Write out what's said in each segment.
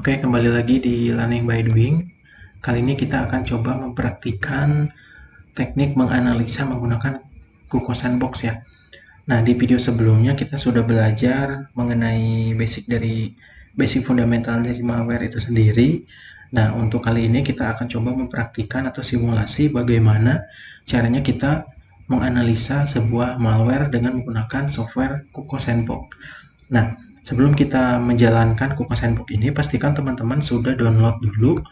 Oke, kembali lagi di Learning by Doing. Kali ini kita akan coba mempraktikkan teknik menganalisa menggunakan Kuko Sandbox ya. Nah, di video sebelumnya kita sudah belajar mengenai basic fundamental dari malware itu sendiri. Nah, untuk kali ini kita akan coba mempraktikkan atau simulasi bagaimana caranya kita menganalisa sebuah malware dengan menggunakan software Kuko Sandbox. Nah, sebelum kita menjalankan Kuko Sandbox ini, pastikan teman-teman sudah download dulu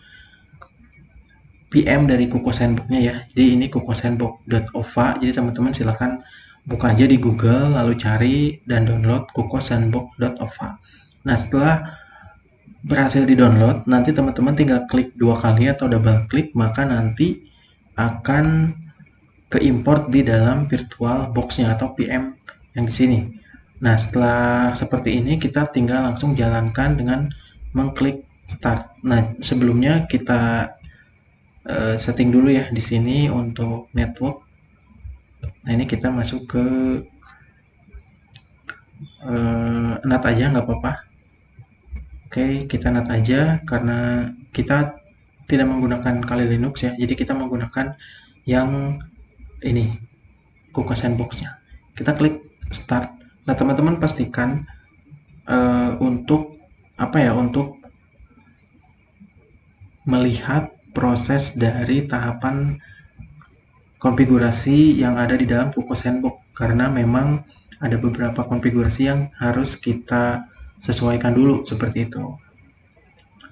PM dari Kuko Sandbox-nya ya. Jadi ini kukosandbox.ova. Jadi teman-teman silahkan buka aja di Google, lalu cari dan download kukosandbox.ova. Nah, setelah berhasil di-download, nanti teman-teman tinggal klik 2 kali atau double klik, maka nanti akan ke-import di dalam virtual box-nya atau PM yang di sini. Nah, setelah seperti ini kita tinggal langsung jalankan dengan mengklik start. Nah, sebelumnya kita setting dulu ya di sini untuk network. Nah, ini kita masuk ke NAT aja nggak apa-apa. Oke, kita NAT aja karena kita tidak menggunakan Kali Linux ya. Jadi kita menggunakan yang ini, Kuko Sandbox-nya. Kita klik start. Nah, teman-teman pastikan untuk untuk melihat proses dari tahapan konfigurasi yang ada di dalam Kuko Sandbox, karena memang ada beberapa konfigurasi yang harus kita sesuaikan dulu seperti itu.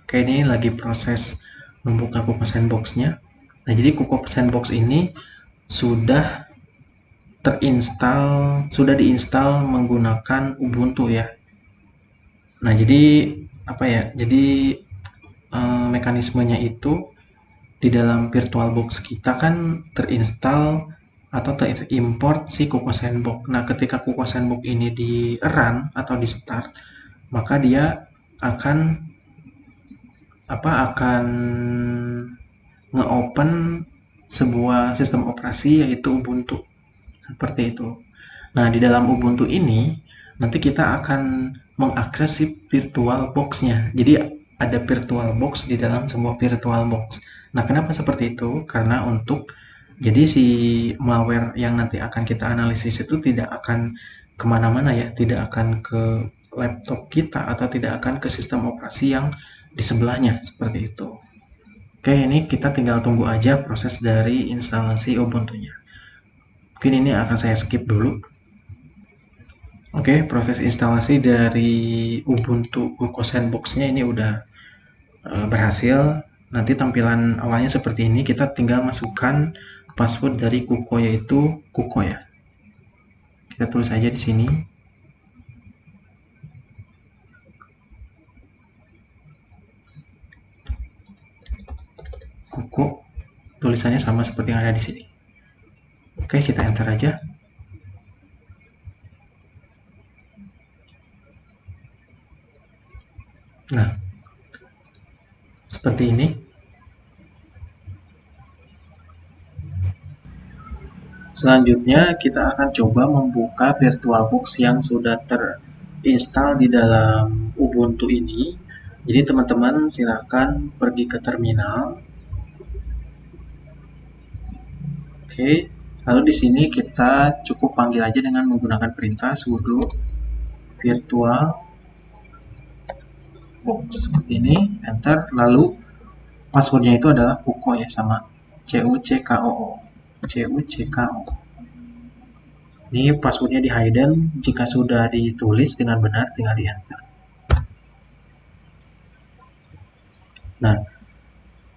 Oke, ini lagi proses membuka Kuko Sandbox-nya. Nah, jadi Kuko Sandbox ini sudah diinstal menggunakan Ubuntu ya. Nah, jadi mekanismenya itu di dalam VirtualBox kita kan terinstall atau terimport si Kuko Sandbox. Nah, ketika Kuko Sandbox ini di run atau di start, maka dia akan nge-open sebuah sistem operasi yaitu Ubuntu. Seperti itu. Nah, di dalam Ubuntu ini nanti kita akan mengakses si virtual box-nya. Jadi ada virtual box di dalam sebuah virtual box. Nah, kenapa seperti itu? Karena jadi si malware yang nanti akan kita analisis itu tidak akan kemana-mana ya, tidak akan ke laptop kita atau tidak akan ke sistem operasi yang di sebelahnya, seperti itu. Oke, ini kita tinggal tunggu aja proses dari instalasi Ubuntu-nya. Mungkin ini akan saya skip dulu. Oke, proses instalasi dari Ubuntu Kuko Sandbox-nya ini udah berhasil. Nanti tampilan awalnya seperti ini, kita tinggal masukkan password dari Kuko, yaitu Kuko ya. Kita tulis aja di sini. Kuko, tulisannya sama seperti yang ada di sini. Oke, kita enter aja. Nah, seperti ini. Selanjutnya kita akan coba membuka VirtualBox yang sudah terinstall di dalam Ubuntu ini. Jadi teman-teman silakan pergi ke terminal. Oke, lalu di sini kita cukup panggil aja dengan menggunakan perintah sudo virtual box seperti ini, enter. Lalu passwordnya itu adalah Kuko ya, sama CUCKOO. Ini passwordnya di hidden. Jika sudah ditulis dengan benar, tinggal di enter. Nah,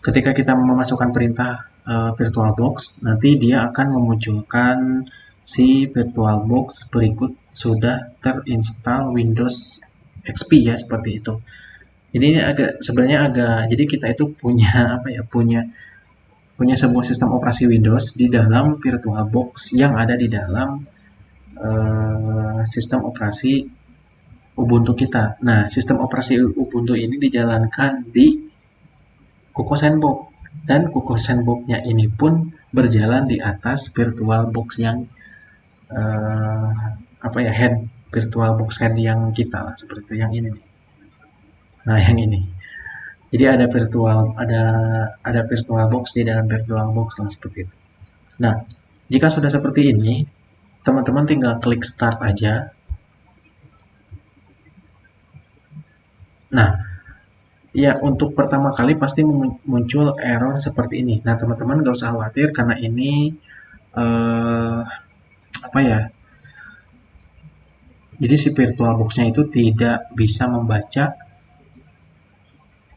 ketika kita memasukkan perintah VirtualBox, nanti dia akan memunculkan si VirtualBox berikut sudah terinstall Windows XP ya, seperti itu. Ini sebenarnya jadi kita itu punya sebuah sistem operasi Windows di dalam VirtualBox yang ada di dalam sistem operasi Ubuntu kita. Nah, sistem operasi Ubuntu ini dijalankan di Kuko Sandbox, dan Kuko Sandbox-nya ini pun berjalan di atas VirtualBox yang VirtualBox head yang kita lah, seperti yang ini nih. Nah, yang ini. Jadi ada virtual box di dalam virtual box lah, seperti itu. Nah, jika sudah seperti ini, teman-teman tinggal klik start aja. Nah, ya untuk pertama kali pasti muncul error seperti ini. Nah, teman-teman nggak usah khawatir karena ini eh, apa ya? Jadi si virtual box-nya itu tidak bisa membaca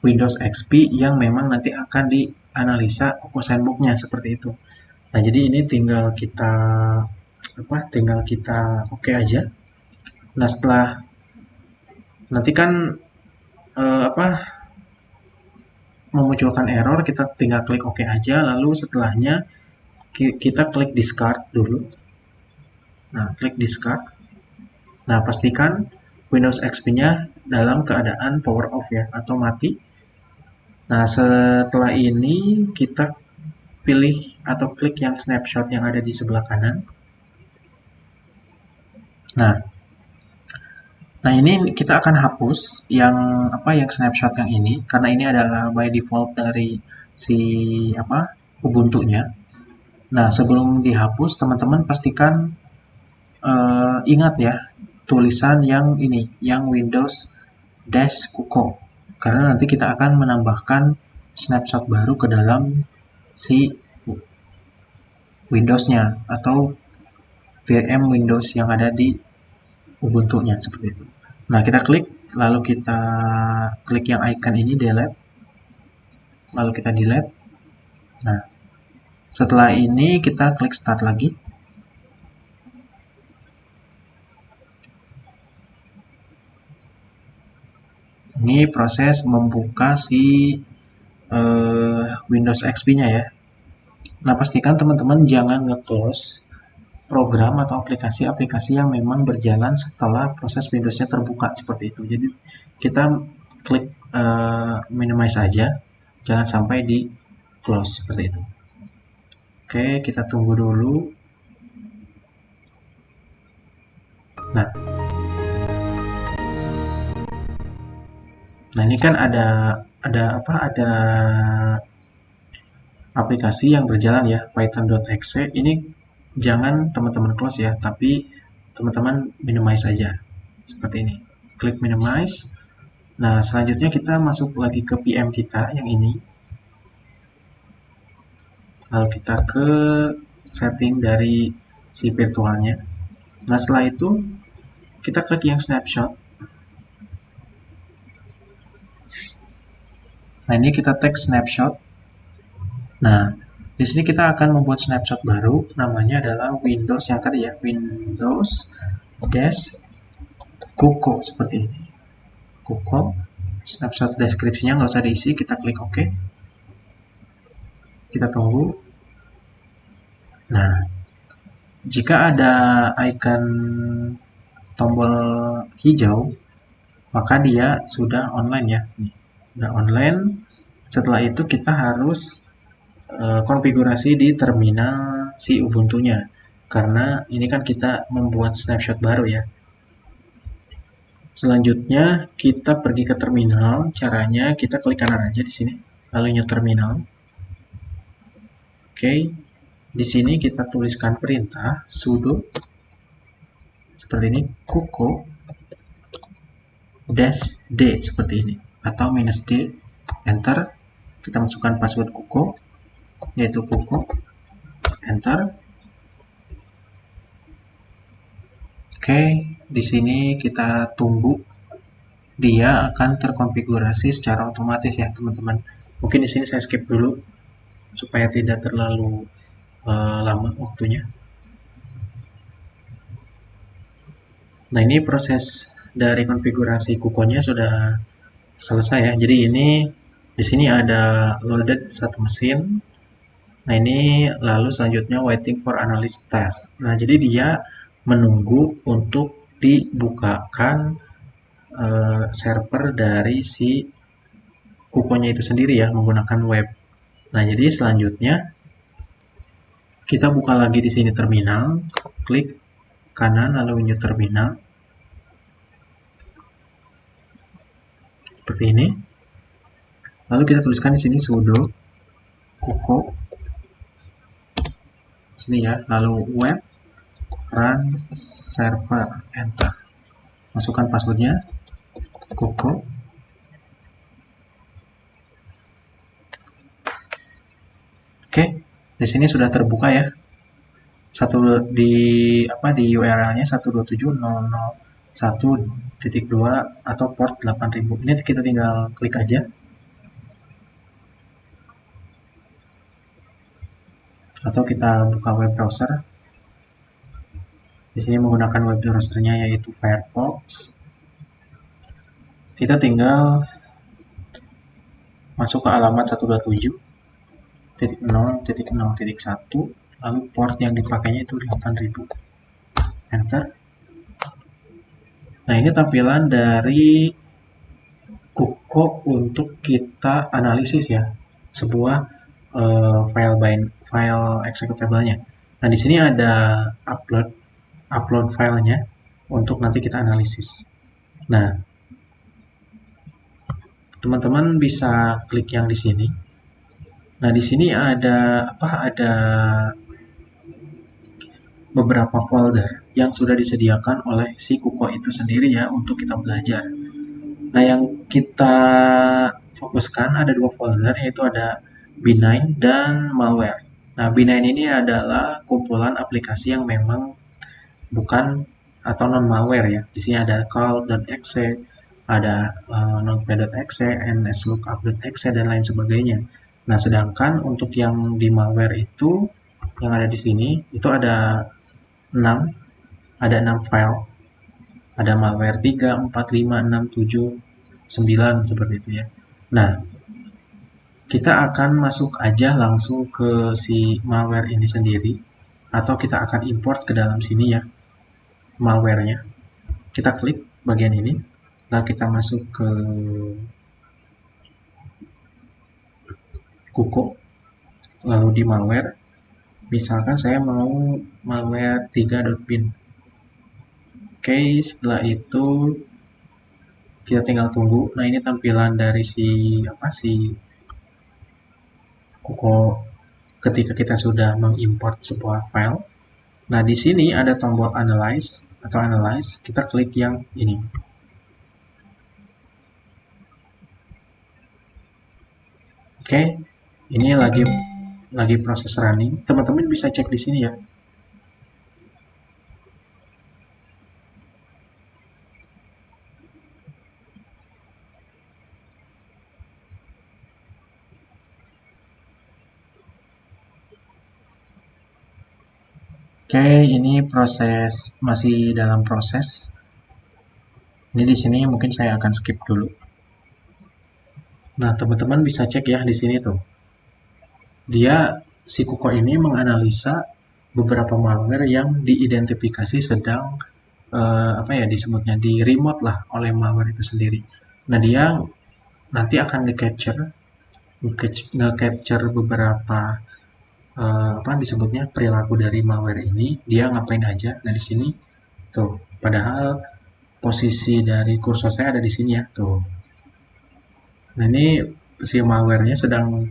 Windows XP yang memang nanti akan dianalisa Sandbox-nya seperti itu. Nah, jadi ini tinggal kita oke aja. Nah, setelah nanti kan apa memunculkan error, kita tinggal klik oke aja, lalu setelahnya kita klik discard dulu. Nah, klik discard. Nah, pastikan Windows XP-nya dalam keadaan power off ya, atau mati. Nah, setelah ini kita pilih atau klik yang snapshot yang ada di sebelah kanan. Nah, ini kita akan hapus yang snapshot yang ini karena ini adalah by default dari si Ubuntu-nya. Nah, sebelum dihapus, teman-teman pastikan ingat ya tulisan yang ini, yang Windows dash kuko. Karena nanti kita akan menambahkan snapshot baru ke dalam si Windows-nya atau VM Windows yang ada di Ubuntu-nya seperti itu. Nah, kita klik, lalu kita klik yang icon ini delete, lalu kita delete. Nah, setelah ini kita klik start lagi. Ini proses membuka si Windows XP-nya ya. Nah, pastikan teman-teman jangan nge-close program atau aplikasi-aplikasi yang memang berjalan setelah proses Windows-nya terbuka seperti itu. Jadi kita klik minimize saja, jangan sampai di close seperti itu. Oke, kita tunggu dulu. Nah, ini kan ada aplikasi yang berjalan ya, python.exe. Ini jangan teman-teman close ya, tapi teman-teman minimize saja seperti ini. Klik minimize. Nah, selanjutnya kita masuk lagi ke PM kita yang ini. Lalu kita ke setting dari si virtualnya. Nah, setelah itu kita klik yang snapshot. Nah, ini kita tag snapshot. Nah, di sini kita akan membuat snapshot baru, namanya adalah Windows yang tadi ya, Windows dash kuko seperti ini. Kuko, snapshot deskripsinya nggak usah diisi, kita klik OK. Kita tunggu. Nah, jika ada icon tombol hijau, maka dia sudah online ya. Sudah online. Setelah itu kita harus konfigurasi di terminal si Ubuntu-nya. Karena ini kan kita membuat snapshot baru ya. Selanjutnya kita pergi ke terminal. Caranya kita klik kanan aja di sini, lalu new terminal. Oke, di sini kita tuliskan perintah sudo seperti ini, kuko dash d seperti ini atau minus d, enter. Kita masukkan password kuko, yaitu kuko, enter. Oke, di sini kita tunggu dia akan terkonfigurasi secara otomatis ya teman-teman. Mungkin di sini saya skip dulu supaya tidak terlalu lama waktunya. Nah, ini proses dari konfigurasi kukonya sudah selesai ya. Jadi ini di sini ada loaded satu mesin. Nah, ini lalu selanjutnya waiting for analyst test. Nah, jadi dia menunggu untuk dibukakan server dari si kukonya itu sendiri ya, menggunakan web. Nah, jadi selanjutnya kita buka lagi di sini terminal, klik kanan lalu new terminal. Seperti ini. Lalu kita tuliskan di sini sudo kuko sini ya, lalu web run server, enter. Masukkan passwordnya kuko. Oke, di sini sudah terbuka ya. Satu di di URL-nya 127.0.0.1.2 atau port 8000. Ini kita tinggal klik aja. Atau kita buka web browser. Di sini menggunakan web browsernya yaitu Firefox. Kita tinggal masuk ke alamat 127.0.0.1, lalu port yang dipakainya itu 8000. Enter. Nah, ini tampilan dari Kuko untuk kita analisis ya, sebuah file executable-nya. Nah, di sini ada upload filenya untuk nanti kita analisis. Nah, teman-teman bisa klik yang di sini. Nah, di sini ada ada beberapa folder yang sudah disediakan oleh si Kuko itu sendiri ya untuk kita belajar. Nah, yang kita fokuskan ada dua folder, yaitu ada benign dan malware. Nah, benign ini adalah kumpulan aplikasi yang memang bukan atau non malware ya. Di sini ada call.exe, ada notepad.exe, nslookup.exe dan lain sebagainya. Nah, sedangkan untuk yang di malware itu yang ada di sini itu ada 6 file. Ada malware 3, 4, 5, 6, 7, 9 seperti itu ya. Nah, kita akan masuk aja langsung ke si malware ini sendiri, atau kita akan import ke dalam sini ya malwarenya. Kita klik bagian ini, lalu kita masuk ke Kuko, lalu di malware. Misalkan saya mau malware 3.bin. Oke, setelah itu kita tinggal tunggu. Nah, ini tampilan dari si Kuko ketika kita sudah mengimport sebuah file. Nah, di sini ada tombol analyze atau analyze, kita klik yang ini. Oke, ini lagi proses running. Teman-teman bisa cek di sini ya. Oke, ini masih dalam proses. Ini di sini mungkin saya akan skip dulu. Nah, teman-teman bisa cek ya di sini tuh. Si Kuko ini menganalisa beberapa malware yang diidentifikasi sedang disebutnya di remote lah oleh malware itu sendiri. Nah, dia nanti akan nge-capture beberapa disebutnya perilaku dari malware ini, dia ngapain aja. Nah, di sini tuh, padahal posisi dari kursor saya ada di sini ya, tuh. Nah, ini si malware-nya sedang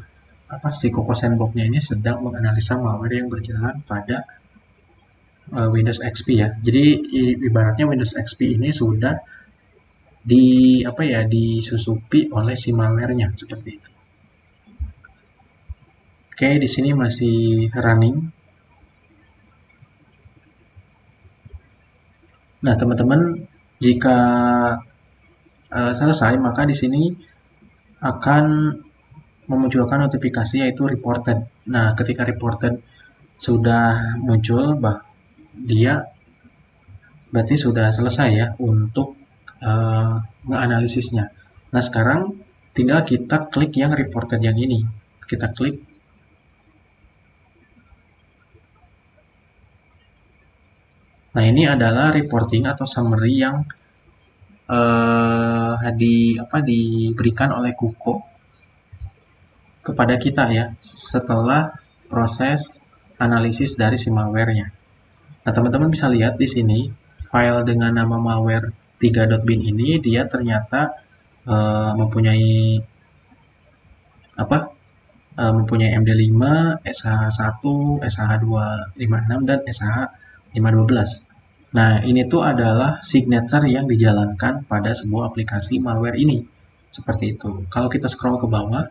si Coco Sandbox-nya ini sedang menganalisa malware yang berjalan pada Windows XP ya. Jadi ibaratnya Windows XP ini sudah disusupi oleh si malware-nya seperti itu. Oke, di sini masih running. Nah, teman-teman, jika selesai, maka di sini akan memunculkan notifikasi yaitu reported. Nah, ketika reported sudah muncul, dia berarti sudah selesai ya untuk menganalisisnya. Nah, sekarang tinggal kita klik yang reported yang ini. Kita klik. Nah, ini adalah reporting atau summary yang diberikan oleh Kuko kepada kita ya setelah proses analisis dari si malware-nya. Nah, teman-teman bisa lihat di sini file dengan nama malware 3.bin ini dia ternyata mempunyai apa mempunyai MD5, SH1, SH256 dan SH512. Nah, ini tuh adalah signature yang dijalankan pada sebuah aplikasi malware ini. Seperti itu. Kalau kita scroll ke bawah,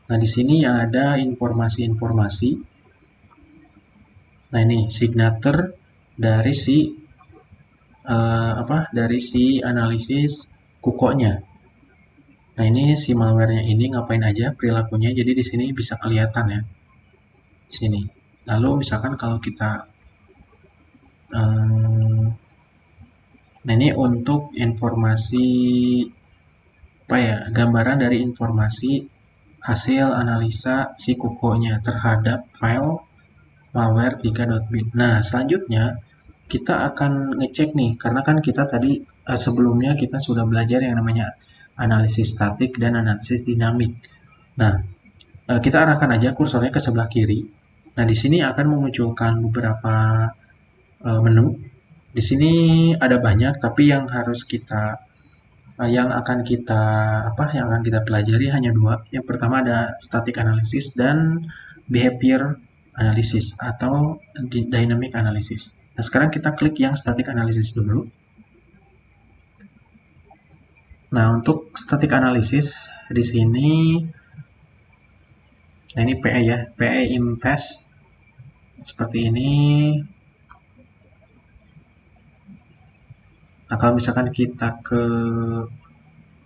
nah di sini ada informasi-informasi. Nah, ini signature dari si dari si analisis kukonya. Nah, ini si malware-nya ini ngapain aja perilakunya. Jadi di sini bisa kelihatan ya. Sini. Lalu misalkan kalau kita nah ini untuk informasi apa ya, gambaran dari informasi hasil analisa si kukonya terhadap file malware 3.bin. Nah, selanjutnya kita akan ngecek nih, karena kan kita tadi sebelumnya kita sudah belajar yang namanya analisis statik dan analisis dinamik. Nah, kita arahkan aja kursornya ke sebelah kiri. Nah, di sini akan memunculkan beberapa menu. Di sini ada banyak, tapi yang harus kita yang akan kita pelajari hanya dua. Yang pertama ada static analysis dan behavior analysis atau dynamic analysis. Nah, sekarang kita klik yang static analysis dulu. Nah, untuk static analysis di sini, nah ini PE ya, PE Invest seperti ini. Nah, kalau misalkan kita ke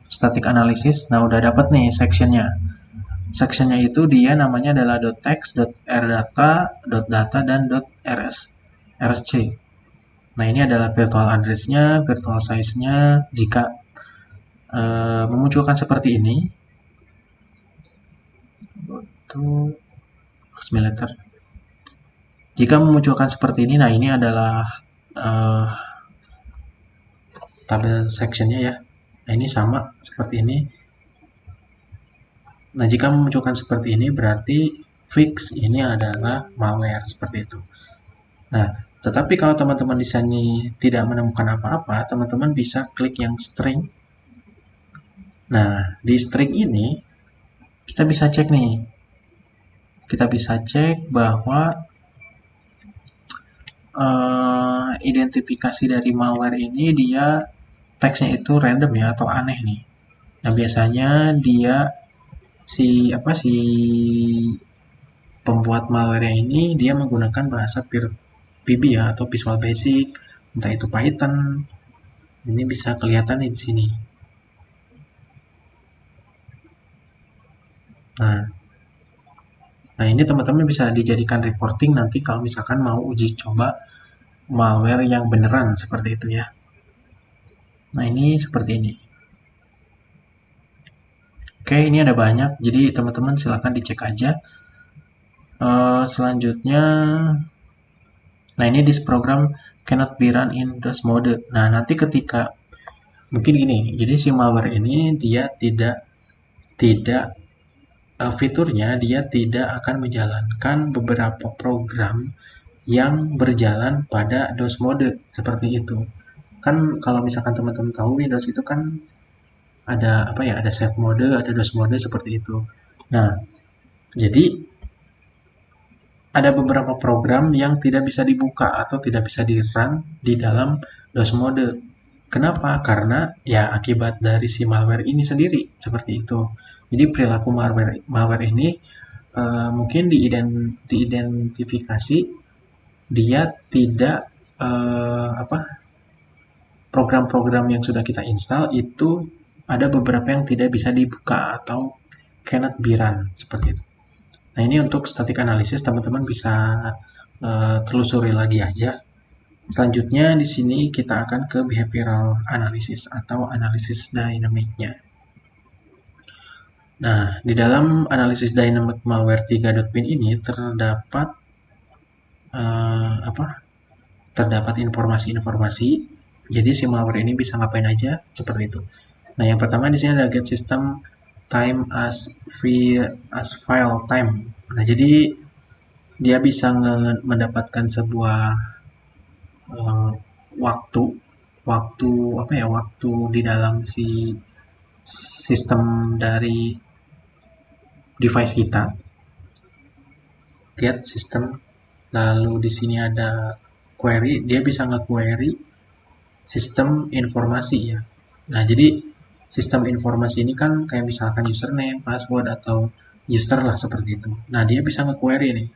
static analysis, nah udah dapat nih sectionnya. Sectionnya itu dia namanya adalah .text, .rdata, .data, dan .rsc. Nah, ini adalah virtual address-nya, virtual size-nya. Jika memunculkan seperti ini, jika memunculkan seperti ini, nah ini adalah tabel section-nya ya. Nah, ini sama seperti ini. Nah, jika memunculkan seperti ini berarti fix ini adalah malware seperti itu. Nah, tetapi kalau teman-teman di sini tidak menemukan apa-apa, teman-teman bisa klik yang string. Nah, di string ini kita bisa cek nih. Kita bisa cek bahwa identifikasi dari malware ini dia teksnya itu random ya atau aneh nih. Nah, biasanya dia si pembuat malware ini dia menggunakan bahasa VB ya atau Visual Basic, entah itu Python. Ini bisa kelihatan di sini. Nah, ini teman-teman bisa dijadikan reporting nanti kalau misalkan mau uji coba malware yang beneran seperti itu ya. Nah, ini seperti ini. Oke, ini ada banyak, jadi teman-teman silahkan dicek aja. Selanjutnya, nah ini this program cannot be run in DOS mode. Nah, nanti ketika mungkin gini, jadi si malware ini dia tidak fiturnya dia tidak akan menjalankan beberapa program yang berjalan pada DOS mode seperti itu. Kan kalau misalkan teman-teman tahu Windows itu kan ada ada save mode, ada DOS mode seperti itu. Nah, jadi ada beberapa program yang tidak bisa dibuka atau tidak bisa di-run di dalam DOS mode. Kenapa? Karena ya akibat dari si malware ini sendiri seperti itu. Jadi perilaku malware ini mungkin diidentifikasi dia tidak program-program yang sudah kita install itu ada beberapa yang tidak bisa dibuka atau cannot be run seperti itu. Nah, ini untuk static analysis teman-teman bisa telusuri lagi aja. Selanjutnya di sini kita akan ke behavioral analysis atau analisis dinamiknya. Nah, di dalam analisis dynamic malware 3.bin ini terdapat terdapat informasi-informasi. Jadi si malware ini bisa ngapain aja seperti itu. Nah, yang pertama di sini ada get system time as file time. Nah, jadi dia bisa mendapatkan sebuah waktu waktu di dalam si sistem dari device kita, get system, lalu di sini ada query, dia bisa nge-query sistem informasi ya. Nah, jadi sistem informasi ini kan kayak misalkan username, password, atau user lah seperti itu. Nah, dia bisa nge-query nih.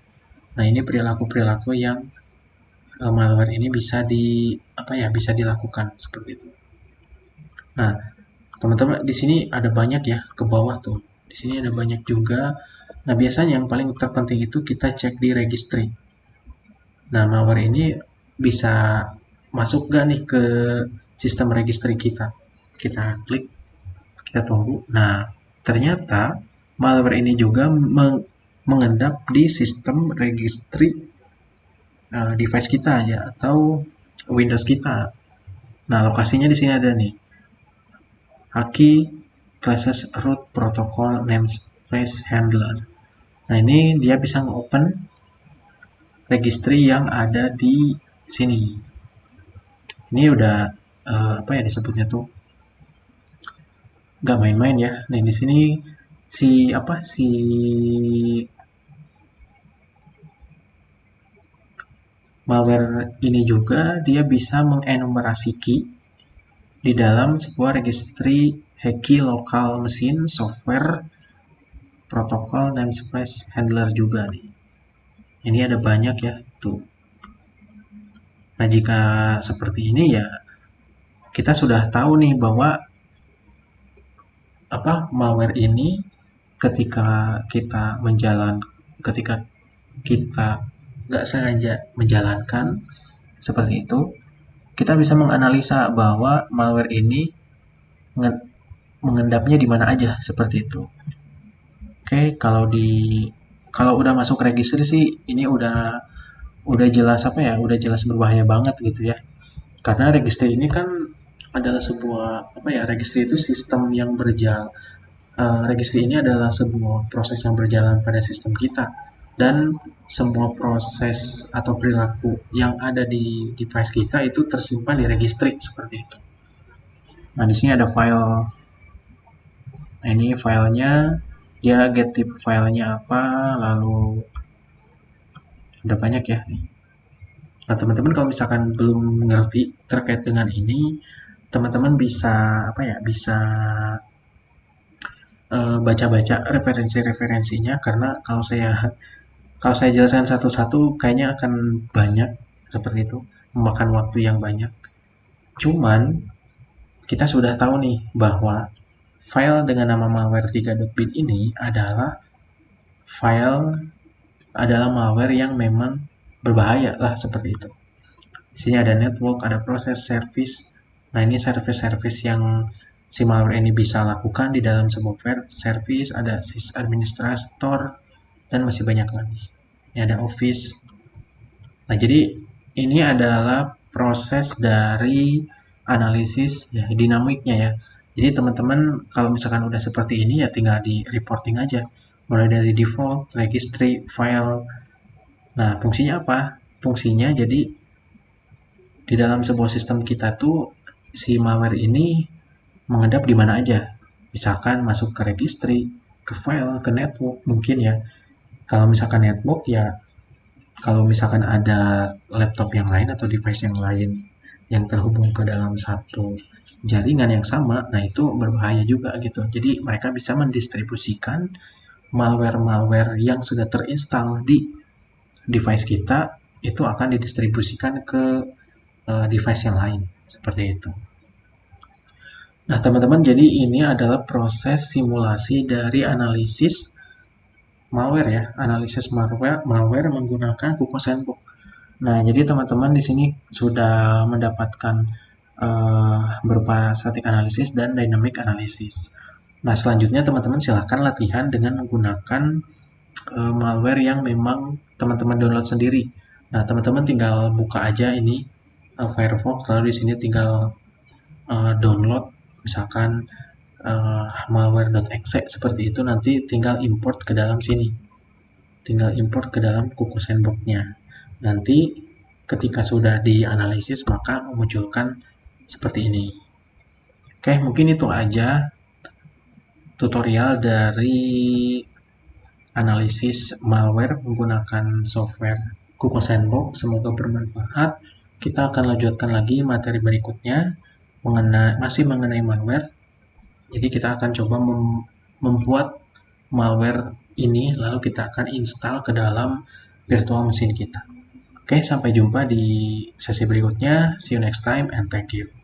Nah, ini perilaku-perilaku yang malware ini bisa bisa dilakukan seperti itu. Nah, teman-teman di sini ada banyak ya ke bawah tuh. Di sini ada banyak juga. Nah, biasanya yang paling terpenting itu kita cek di registry. Nah, malware ini bisa masuk gak nih ke sistem registry kita? Kita klik, kita tunggu. Nah, ternyata malware ini juga mengendap di sistem registry device kita ya, atau Windows kita. Nah, lokasinya di sini ada nih. Haki classes root protocol namespace handler. Nah, ini dia bisa nge-open registry yang ada di sini. Ini udah disebutnya tuh nggak main-main ya. Nah, di sini si malware ini juga dia bisa mengenumerasi key di dalam sebuah registry Haki local machine software protokol namespace handler juga nih. Ini ada banyak ya tuh. Nah, jika seperti ini ya kita sudah tahu nih bahwa malware ini ketika ketika kita nggak sengaja menjalankan seperti itu, kita bisa menganalisa bahwa malware ini mengendapnya di mana aja seperti itu. Oke, kalau udah masuk registry sih ini udah jelas udah jelas berbahaya banget gitu ya. Karena registry ini kan adalah sebuah registry itu sistem yang berjalan. Registry ini adalah sebuah proses yang berjalan pada sistem kita, dan semua proses atau perilaku yang ada di device kita itu tersimpan di registry seperti itu. Nah, di sini ada file. Nah, ini filenya, dia get tip filenya apa, lalu ada banyak ya. Nah, teman-teman kalau misalkan belum mengerti terkait dengan ini, teman-teman bisa bisa baca-baca referensi-referensinya, karena kalau saya jelaskan satu-satu kayaknya akan banyak seperti itu, memakan waktu yang banyak. Cuman kita sudah tahu nih bahwa file dengan nama malware3.bin ini adalah malware yang memang berbahaya lah seperti itu. Di sini ada network, ada proses, service. Nah, ini service-service yang si malware ini bisa lakukan di dalam sebuah service, ada sysadministrator, dan masih banyak lagi. Ini ada office. Nah, jadi ini adalah proses dari analisis ya, dinamiknya ya. Jadi teman-teman kalau misalkan udah seperti ini ya tinggal di reporting aja. Mulai dari default, registry, file. Nah, fungsinya apa? Fungsinya jadi di dalam sebuah sistem kita tuh si malware ini mengendap di mana aja. Misalkan masuk ke registry, ke file, ke network mungkin ya. Kalau misalkan network ya, kalau misalkan ada laptop yang lain atau device yang lain yang terhubung ke dalam satu jaringan yang sama, nah itu berbahaya juga gitu. Jadi mereka bisa mendistribusikan malware-malware yang sudah terinstall di device kita, itu akan didistribusikan ke device yang lain seperti itu. Nah, teman-teman, jadi ini adalah proses simulasi dari analisis malware ya, analisis malware menggunakan Kuko Sandbox. Nah, jadi teman-teman di sini sudah mendapatkan berupa static analysis dan dynamic analysis. Nah, selanjutnya teman-teman silahkan latihan dengan menggunakan malware yang memang teman-teman download sendiri. Nah, teman-teman tinggal buka aja ini Firefox, lalu di sini tinggal download misalkan malware.exe seperti itu, nanti tinggal import ke dalam sini. Tinggal import ke dalam Kuko Sandbox-nya. Nanti ketika sudah dianalisis maka memunculkan seperti ini. Oke, mungkin itu aja tutorial dari analisis malware menggunakan software Kuko Sandbox. Semoga bermanfaat. Kita akan lanjutkan lagi materi berikutnya masih mengenai malware. Jadi kita akan coba membuat malware ini, lalu kita akan install ke dalam virtual machine kita. Oke, sampai jumpa di sesi berikutnya. See you next time and thank you.